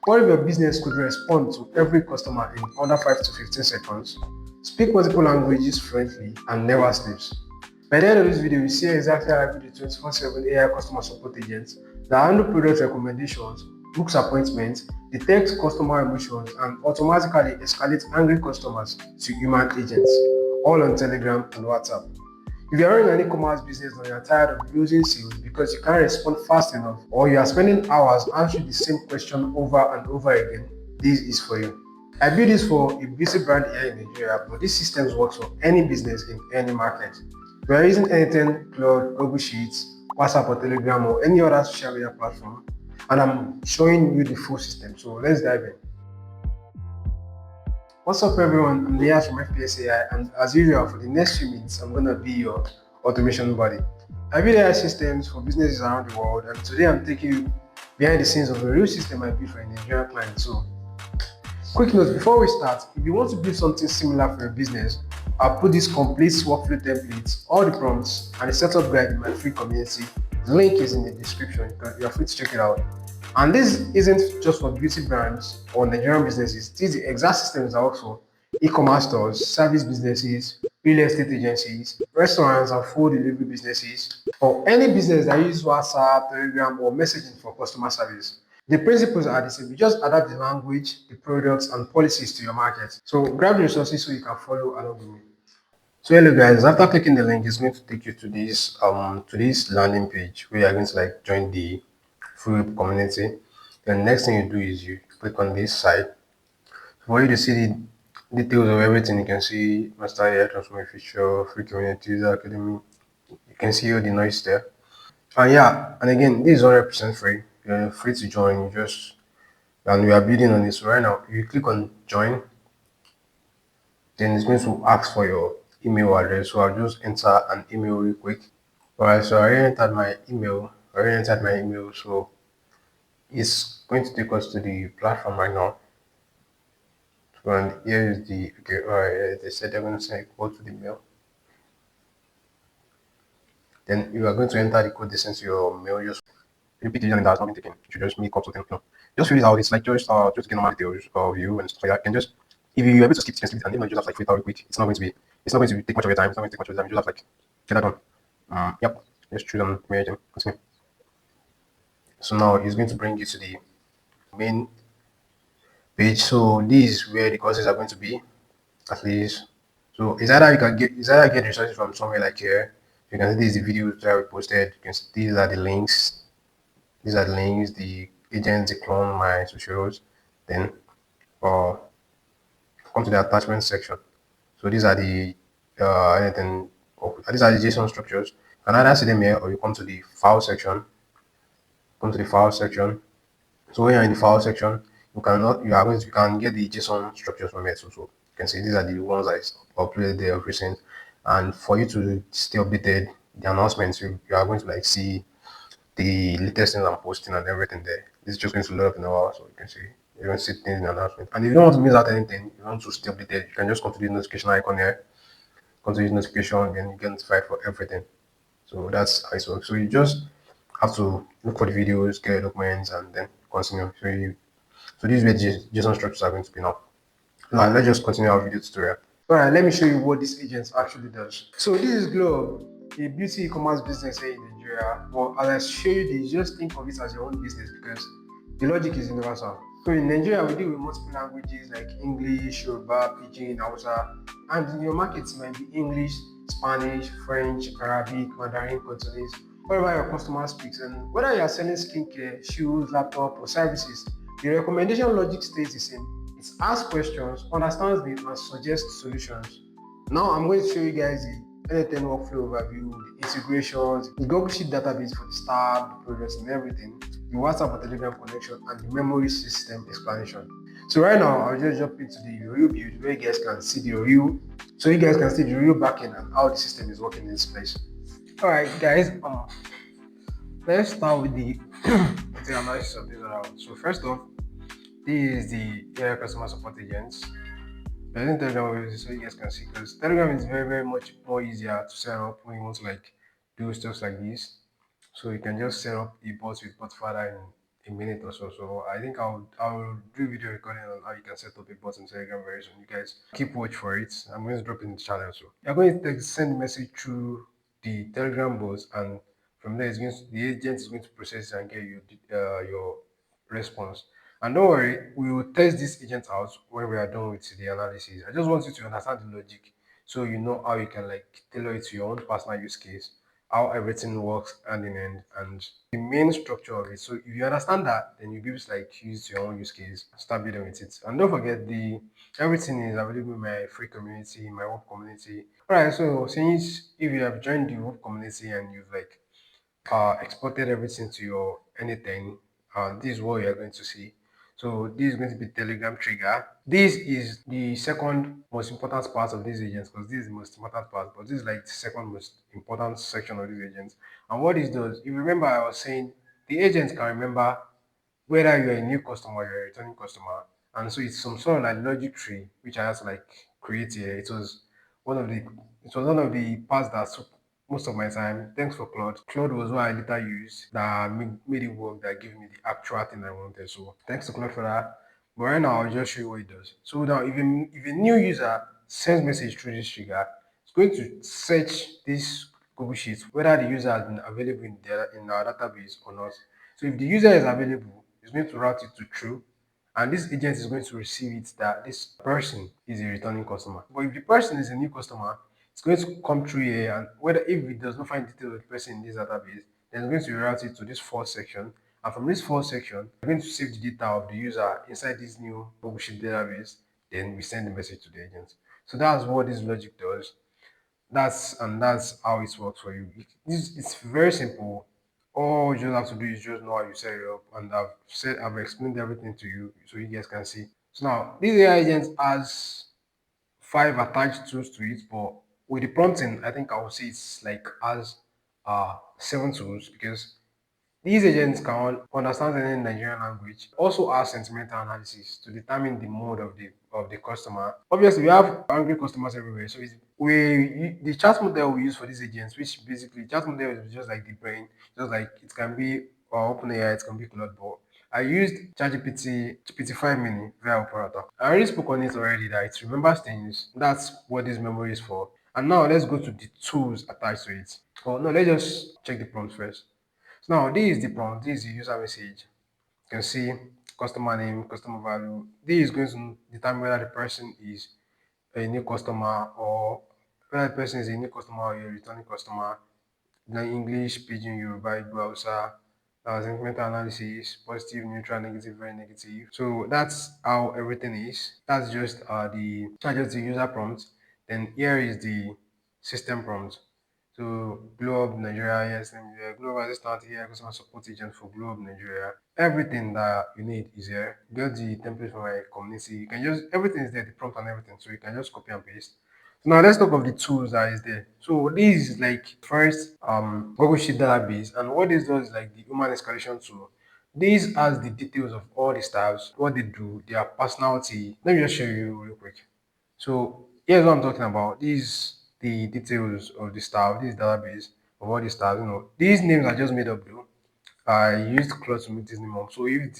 What if your business could respond to every customer in under 5 to 15 seconds, speak multiple languages fluently, and never sleeps? By the end of this video, you see exactly how I build a 24/7 AI customer support agent that handle product recommendations, books appointments, detects customer emotions, and automatically escalates angry customers to human agents, all on Telegram and WhatsApp. If you're running an e-commerce business and you're tired of losing sales because you can't respond fast enough, or you are spending hours answering the same question over and over again, this is for you. I built this for a beauty brand here in Nigeria, but this system works for any business in any market. We are using anything, Cloud, Google Sheets, WhatsApp or Telegram or any other social media platform, and I'm showing you the full system. So let's dive in. What's up, everyone? I'm Leah from FPSAI, and as usual, for the next few minutes, I'm gonna be your automation buddy. I build AI systems for businesses around the world, and today I'm taking you behind the scenes of a real system I built for a Nigerian client. So, quick note before we start: if you want to build something similar for your business, I'll put this complete workflow templates, all the prompts, and the setup guide in my free community. The link is in the description. You're free to check it out. And this isn't just for beauty brands or Nigerian businesses. This is the exact systems that work for e-commerce stores, service businesses, real estate agencies, restaurants and food delivery businesses, or any business that uses WhatsApp, Telegram, or messaging for customer service. The principles are the same. You just adapt the language, the products, and policies to your market. So grab the resources so you can follow along with me. So hello guys, after clicking the link, it's going to take you to this landing page where you're going to like join the free community. Then the next thing you do is you click on this site. For you to see the details of everything, you can see Master AI Transformation Feature, free community, user academy. You can see all the noise there. And yeah, and again, this is 100% free. You're free to join. And we are building on this. So right now, if you click on join, then it's going to ask for your email address. So I'll just enter an email real quick. Alright, so I already entered my email. So it's going to take us to the platform right now. So and here is the okay. Alright, they said they're going to say go to the mail. Then you are going to enter the code they sent to your mail. Just repeat the username that has not been taken. You should just make up something. Just fill it out. It's like just get normal details of you and stuff like that. You can just if you're able to skip, you can skip it, and then you just have like 3 hours quick. It's not going to take much of your time. It's not going to take much of your time. You just have like get that done. Yep. Just choose on marriage and continue. So now it's going to bring you to the main page. So this is where the courses are going to be, at least. So it's either get resources from somewhere like here. You can see these are the videos that we posted. You can see these are the links. These are the links, the agents, the clone, my socials. Then uh come to the attachment section. So these are the anything these are the JSON structures. You can either see them here or you come to the file section. Come to the file section. So when you're in the file section, you can get the JSON structures from here too. So you can see these are the ones I uploaded there of recent. And for you to stay updated, the announcements you are going to like see the latest things I'm posting and everything there. It's just going to load up in a while, so you can see you're going to see things in the announcement. And if you don't want to miss out anything, you want to stay updated, you can just come to the notification icon here, come to this notification, and you get notified for everything. So that's how it works. So you just have to look for the videos, get documents, and then continue. So this is where JSON structures are going to be now. Now let's just continue our video tutorial. Alright, let me show you what this agent actually does. So this is Globe, a beauty e-commerce business here in Nigeria. But as I show you this, just think of it as your own business because the logic is universal. So in Nigeria, we deal with multiple languages like English, Yoruba, Pidgin, Hausa, and in your markets might be English, Spanish, French, Arabic, Mandarin, Cantonese, whatever your customer speaks. And whether you are selling skincare, shoes, laptop, or services, the recommendation logic stays the same. It asks questions, understands them, and suggests solutions. Now I'm going to show you guys the N10 workflow overview, the integrations, the Google Sheet database for the staff, the progress and everything, the WhatsApp or Telegram connection, and the memory system explanation. So right now I'll just jump into the real build where you guys can see the real backend and how the system is working in this place. Alright guys, let's start with the analysis of this around. So first off, this is the AI customer support agents. I think Telegram is so you guys can see because Telegram is very much more easier to set up when you want to like do stuff like this. So you can just set up a bot with Botfather a minute or so. So I think I'll do video recording on how you can set up a bot in Telegram very soon. You guys keep watch for it. I'm going to drop it in the channel. So you're going to send message through the Telegram bot, and from there, the agent is going to process it and get you your response. And don't worry, we will test this agent out when we are done with the analysis. I just want you to understand the logic so you know how you can like tailor it to your own personal use case, how everything works hand in hand, and the main structure of it. So if you understand that, then you'll be able to like use your own use case, start building with it. And don't forget the everything is available in my free community, my work community. Alright, so since if you have joined the work community and you've like exported everything to your anything, this is what you're going to see. So this is going to be Telegram trigger. This is the second most important part of these agents because this is the most important part, but this is like the second most important section of these agents. And what this does, if you remember, I was saying the agents can remember whether you're a new customer or you're a returning customer. And so it's some sort of like logic tree which I had to like create here. One of the it was one of the parts that took most of my time. Thanks for Claude. Claude was what I later used that made it work, that gave me the actual thing I wanted. So thanks to Claude for that. But right now I'll just show you what it does. So now if a new user sends message through this trigger, it's going to search this Google Sheet whether the user has been available in our database or not. So if the user is available, it's going to route it to true, and this agent is going to receive it that this person is a returning customer. But if the person is a new customer, it's going to come through here, and whether if it does not find details of the person in this database, then it's going to route it to this fourth section. And from this fourth section, we're going to save the data of the user inside this new Google Sheet database. Then we send the message to the agent. So that's what this logic does. That's how it works for you. It's very simple. All you just have to do is just know how you set it up, and I've explained everything to you so you guys can see. So now this AI agent has 5 attached tools to it, but with the prompting, I think I would say it's like has 7 tools because these agents can understand any Nigerian language, also ask sentimental analysis to determine the mood of the customer. Obviously, we have angry customers everywhere, so the chat model we use for these agents, which basically chat model is just like the brain, just like it can be OpenAI, it can be Claude, but I used ChatGPT GPT-5 mini via operator. I already spoke on it already that it remembers things. That's what this memory is for. And now let's go to the tools attached to it. Oh no, let's just check the prompt first. So now this is the prompt, this is the user message. You can see customer name, customer value. This is going to determine whether the person is a new customer or whether the person is a new customer or a returning customer. Then English, Pidgin, Yoruba, Igbo, Hausa, segmental analysis, positive, neutral, negative, very negative. So that's how everything is. That's just the user prompt. Then here is the system prompt. So Globe Nigeria, yes, Globe Assistant here, customer support agent for Globe Nigeria. Everything that you need is here. Get the template from my community. You can just everything is there, the prompt and everything. So you can just copy and paste. So now let's talk of the tools that is there. So this is like first Google Sheet database, and what this does is like the human escalation tool. This has the details of all the staffs, what they do, their personality. Let me just show you real quick. So here's what I'm talking about. These the details of the staff, this database of all the staff. These names are just made up though. I used Claude to make this name up. So if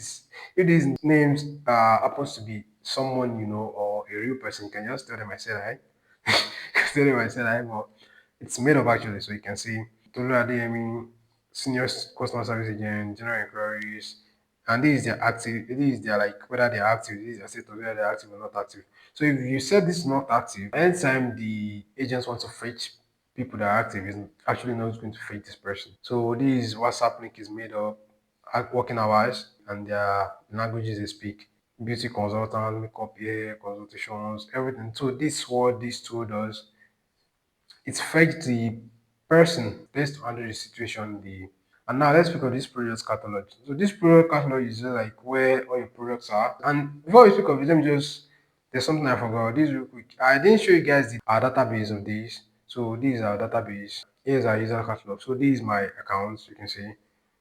these names happens to be someone or a real person, you can just tell them I said hi. Tell them I said hi, but it's made up actually. So you can see Tolu Adeyemi, senior customer service agent, general inquiries, and this is their active. This is their like whether they're active. This is their status whether they're active or not active. So if you set this not active, anytime the agents want to fetch people that are active, is actually not going to fetch this person. So this WhatsApp link is made up working hours and their languages they speak. Beauty consultant, makeup, hair consultations, everything. So this is what this tool does. It affects the person based on the situation. And now let's speak of this product catalog. So this product catalog is just like where all your products are. And before we speak of it, let me just there's something I forgot. This real quick. I didn't show you guys our database of these. So this is our database. Here's our user catalog. So this is my account, you can see.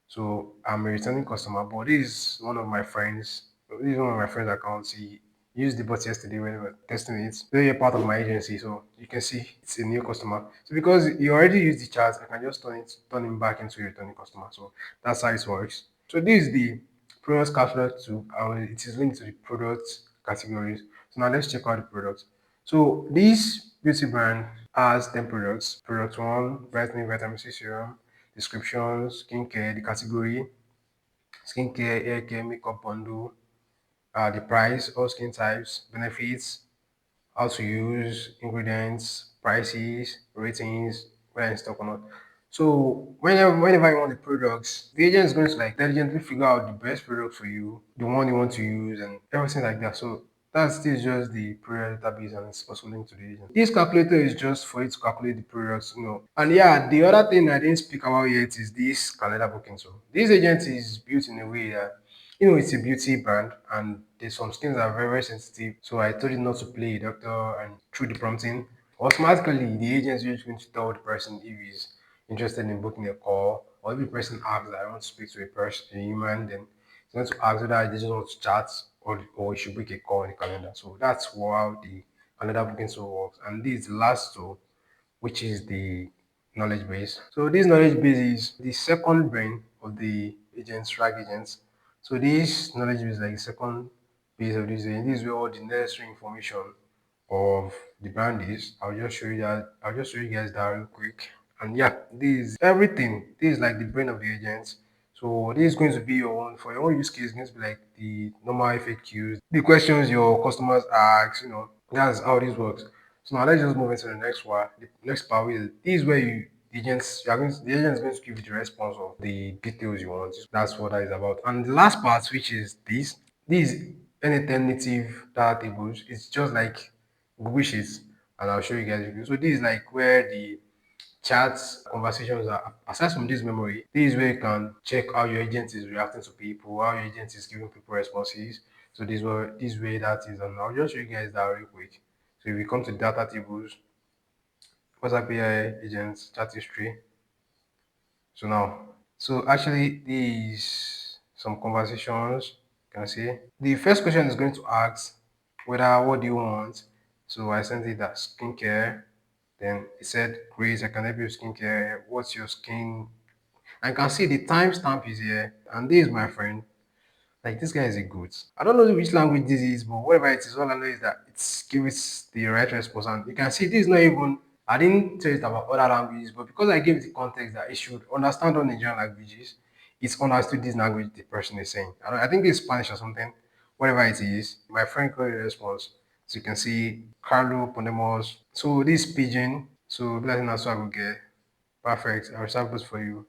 So I'm a returning customer, but this is one of my friends. This is one of my friend's accounts. He used the bot yesterday when we were testing it. They're part of my agency, so you can see it's a new customer. So because you already used the chart, I can just turn him back into a returning customer. So that's how it works. So this is the Products catalog to it is linked to the product categories. So now let's check out the products. So this beauty brand has 10 products. Product one, brightening vitamin C serum, descriptions, skincare, the category, skincare, hair care, makeup bundle, the price, all skin types, benefits, how to use, ingredients, prices, ratings, whether in stock or not. So whenever you want the products, the agent is going to like intelligently figure out the best product for you, the one you want to use, and everything like that. So that's still just the product database and it's also linked to the agent. This calculator is just for you to calculate the products. And yeah, the other thing I didn't speak about yet is this calendar booking. So this agent is built in a way that it's a beauty brand and there's some skins that are very, very sensitive. So I told it not to play a doctor and through the prompting, automatically the agent is just going to tell the person if he's interested in booking a call or if the person asks that I want to speak to a person, a human, then it's going to ask whether they just want to chat or you should book a call in the calendar. So that's how the calendar booking tool works. And this is the last tool, which is the knowledge base. So this knowledge base is the second brain of the agents, RAG agents. So this knowledge base is like the second base of this agent. This is where all the necessary information of the brand is. I'll just show you that. I'll just show you guys that real quick. And yeah, this is everything. This is like the brain of the agents. So this is going to be your own for your own use case. It's going to be like the normal FAQs, the questions your customers ask. That's how this works. So now let's just move into the next one. The next part is this is where the agent is going to give you the response of the details you want. That's what that is about. And the last part, which is this anything native data tables, it's just like Google Sheets, and I'll show you guys. So this is like where the chats, conversations are. Aside from this memory, this is where you can check how your agent is reacting to people, how your agent is giving people responses. So this way that is, and I'll just show you guys that real quick. So if we come to data tables, WhatsApp AI agents, chat history. So now, so actually these some conversations, can I see? The first question is going to ask whether what do you want. So I sent it that skincare. Then it said, great, I can help you with skincare. What's your skin? I can see the timestamp is here. And this is my friend. Like this guy is a goat. I don't know which language this is, but whatever it is, all I know is that it's gives the right response. And you can see this is not even I didn't tell it about other languages, but because I gave the context that it should understand all Nigerian languages, it's understood this language the person is saying. I think it's Spanish or something, whatever it is. My friend called the response. So you can see Carlo Ponemos. So this pigeon. So blessing that's what I will get. Perfect. I'll reserve those for you.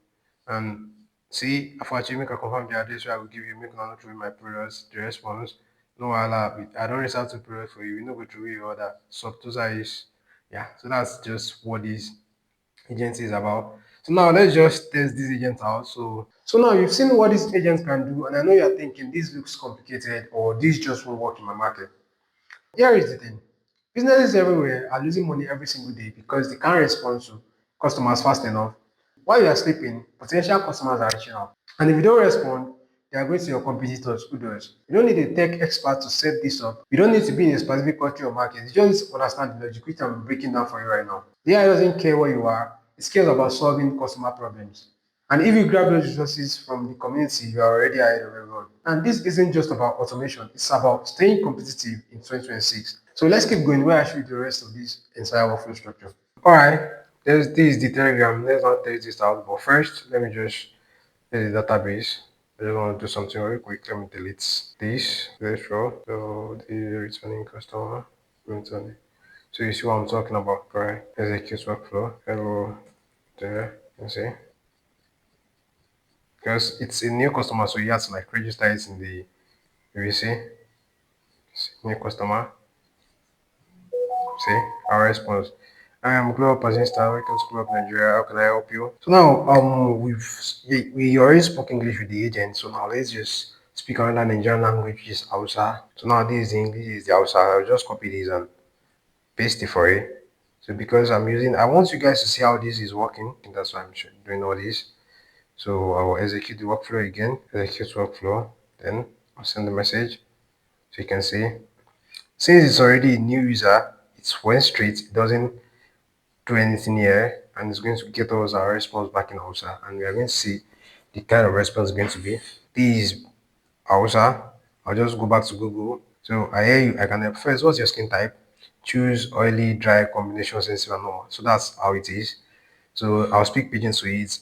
And see, after you make a confirm the address where I will give you, make an through my products, the response. No, I don't reserve the product for you. You know, go through your order. Subtosa is, yeah. So that's just what this agency is about. So now let's just test this agent out. So now you've seen what this agent can do, and I know you're thinking this looks complicated or this just won't work in my market. Here is the thing. Businesses everywhere are losing money every single day because they can't respond to customers fast enough. While you are sleeping, potential customers are reaching out. And if you don't respond, they are going to your competitors who does. You don't need a tech expert to set this up. You don't need to be in a specific country or market. You just need to understand the logic, which I'm breaking down for you right now. The AI doesn't care where you are. It cares about solving customer problems. And if you grab those resources from the community, you are already ahead of everyone. And this isn't just about automation, it's about staying competitive in 2026. So let's keep going where I show you the rest of this entire workflow structure. All right, this is the Telegram. Let's not test this out, but first, let me just get the database. I just want to do something very quick. Let me delete this. Let's show. So, the returning customer. Returning. So, you see what I'm talking about, right? Execute workflow. Hello there. You see? Because it's a new customer, so you have to like register it in the you see new customer. See our response. I am Global Persistent. Welcome to Club Nigeria. How can I help you? So now we already spoke English with the agent. So now let's just speak another Nigerian language, which is Hausa. So now this is English, this is the Hausa. I'll just copy this and paste it for it. So because I want you guys to see how this is working. And that's why I'm doing all this. So I will execute the workflow again. Execute workflow. Then I'll send the message. So you can see, since it's already a new user, it went straight. It doesn't do anything here, and it's going to get us our response back in Hausa, and we are going to see the kind of response going to be. This Hausa. I'll just go back to Google. So I hear you. I can help. First, what's your skin type? Choose oily, dry, combination, sensitive, and normal. So that's how it is. So I'll speak pidgin to it.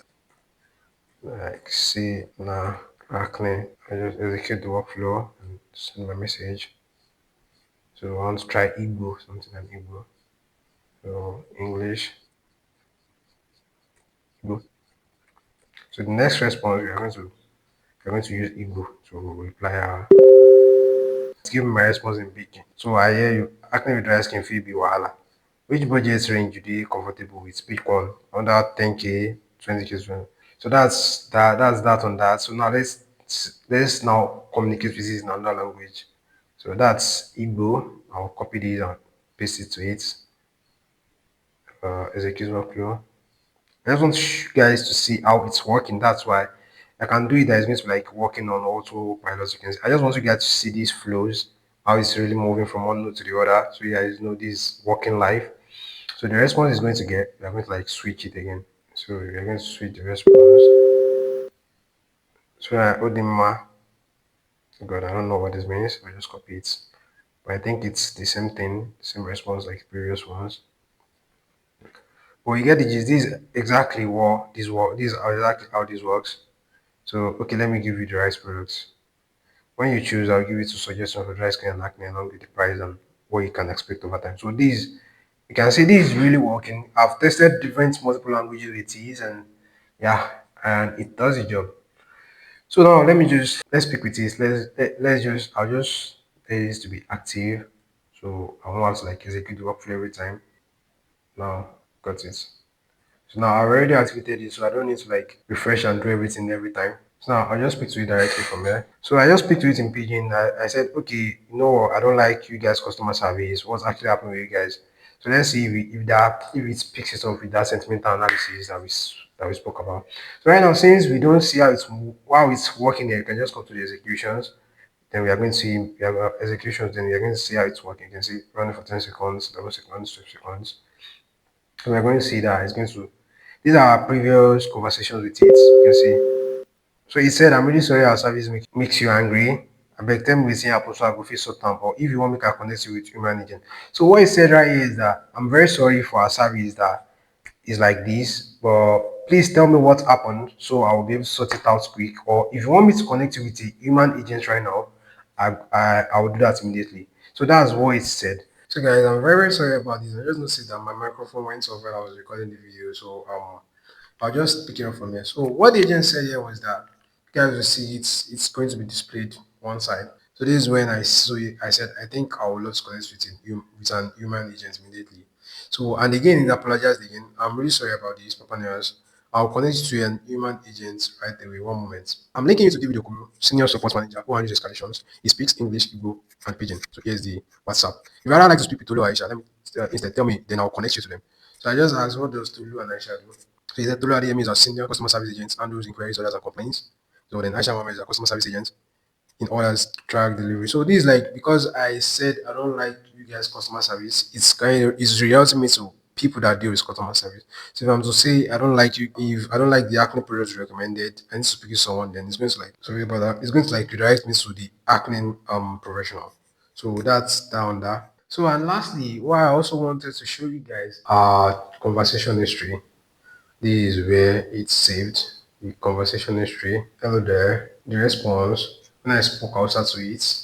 Like, see, nah, acne. I just execute the workflow and send my message. So I want to try Igbo, something like Igbo. So English, Igbo. So the next response, we are going to use Igbo to reply her. Give me my response in pidgin. So I hear you. Acne with dry skin feel be wahala. Which budget range you dey comfortable with? Pick one. Under 10K, 20K. So that's that on that. So now let's now communicate with this in another language. So that's Igbo. I'll copy this and paste it to it. Execute workflow. I just want you guys to see how it's working. That's why I can do it. That is going to be like working on autopilot. You can see. I just want you guys to see these flows, how it's really moving from one node to the other. So you guys know this working live. So the response is going to get, we are going to like switch it again. So we are going to switch the response. So I Odima, God, I don't know what this means. I just copy it. But I think it's the same thing, same response like previous ones. But you get the gist. This is exactly what this work. This is exactly how this works. So okay, let me give you the rice products. When you choose, I'll give you two suggestions for dry skin and acne along with the price and what you can expect over time. So these, you can see this is really working. I've tested different multiple languages with these and yeah, and it does the job. So now let's pick with this. Let's just I'll just let this to be active. So I won't have to like execute the workflow every time. Now got it. So now I already activated it, so I don't need to like refresh and do everything every time. So now I'll just speak to it directly from there. So I just speak to it in Pidgin. I said, okay, you know what, I don't like you guys customer service. What's actually happening with you guys? So let's see if it picks it up with that sentimental analysis that we spoke about. So right now, since we don't see how it's working here, you can just come to the executions. Then we are going to see we have executions. Then we are going to see how it's working. You can see running for 10 seconds, 11 seconds, 12 seconds. And we're going to see that it's going to. These are our previous conversations with it. You can see. So he said, I'm really sorry our service makes you angry. I beg them with happen so I go feel so down. But if you want me to connect you with human agent. So what he said right here is that I'm very sorry for our service that is like this, but please tell me what happened so I will be able to sort it out quick. Or if you want me to connect you with a human agent right now, I will do that immediately. So that's what it said. So guys, I'm very sorry about this. I just noticed that my microphone went off while I was recording the video. So I'll just pick it up from here. So what the agent said here was that you guys will see it's going to be displayed one side. So this is when I said I think I will love to connect with an human agent immediately. So and again he apologized again. I'm really sorry about this, Papa News. I'll connect you to an human agent right away. One moment. I'm linking you to David Okuru, senior support manager who handles escalations. He speaks English, Igbo, and Pidgin. So here's the WhatsApp. If you'd like to speak with Tolu or Aisha, let me instead tell me, then I'll connect you to them. So I just asked, what does Tolu and Aisha do? So he said Tolu Adeyemi is a senior customer service agent, handles inquiries, orders, and complaints. So then Aisha Mohammed is a customer service agent in orders, track delivery. So this is like because I said I don't like you guys customer service, it's reality me to people that deal with customer service. So if I'm to say I don't like you, if I don't like the acne products recommended, I need to speak to someone, then it's going to like sorry about that. It's going to like redirect me to the acne professional. So that's down there. So and lastly, what I also wanted to show you guys our conversation history. This is where it's saved. The conversation history. Hello there. The response. When I spoke Hausa to it,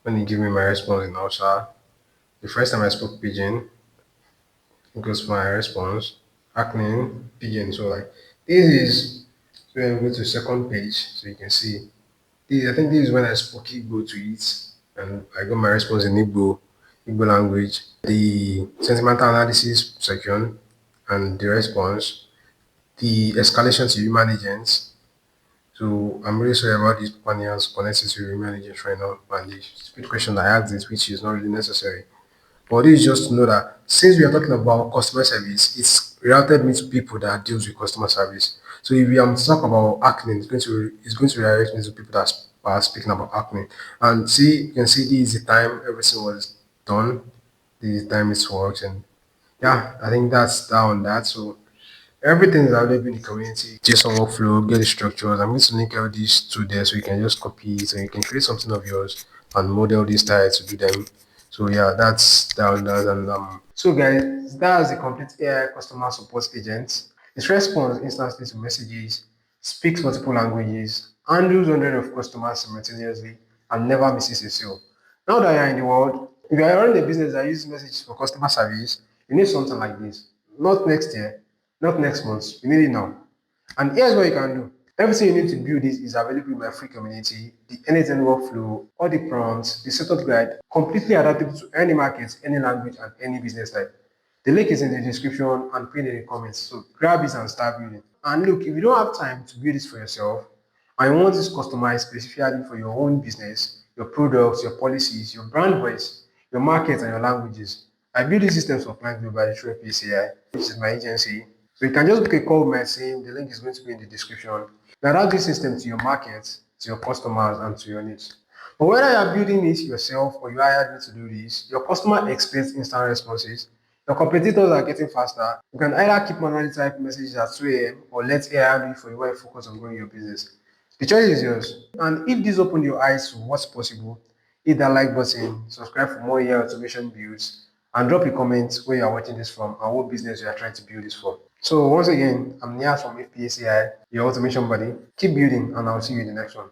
when he gave me my response in Hausa, the first time I spoke Pidgin, it goes my response. Acne, Pidgin. So like this is so when we go to the second page, so you can see. I think this is when I spoke Igbo to it, and I got my response in Igbo language. The sentimental analysis section and the response, the escalation to human agents. So I'm really sorry about this companions connected to human agents right now and the stupid question I asked it, which is not really necessary. But this is just to know that since we are talking about customer service, it's routed me to people that deals with customer service. So if we are to talk about acne, it's going to redirect me to people that are speaking about acne. And see, you can see this is the time everything was done. This is the time it works, and yeah, I think that's down that. So Everything is available in the community. JSON workflow, get the structures. I'm going to link all these to there so you can just copy it and you can create something of yours and model these styles to do them. So yeah, that's that and so guys, that's the complete AI customer support agent. It responds instantly to messages, speaks multiple languages, handles hundreds of customers simultaneously, and never misses a sale. Now that you're in the world, if you're running a business that uses messages for customer service, you need something like this. Not next year, not next month. You need it now. And here's what you can do. Everything you need to build this is available in my free community, the anything workflow, all the prompts, the setup guide, completely adaptable to any market, any language, and any business type. The link is in the description and pinned in the comments. So grab it and start building. And look, if you don't have time to build this for yourself, and you want this customized specifically for your own business, your products, your policies, your brand voice, your market, and your languages, I build these systems for clients globally through PCI, which is my agency. So you can just book a call with my team. The link is going to be in the description. You adapt this system to your market, to your customers, and to your needs. But whether you are building it yourself or you hired me to do this, your customer expects instant responses. Your competitors are getting faster. You can either keep manually type messages at 2 a.m. or let AI do it for you while you focus on growing your business. The choice is yours. And if this opened your eyes to what's possible, hit that like button, subscribe for more AI automation builds, and drop a comment where you are watching this from and what business you are trying to build this for. So once again, I'm Nia from FPACI, your automation buddy. Keep building and I'll see you in the next one.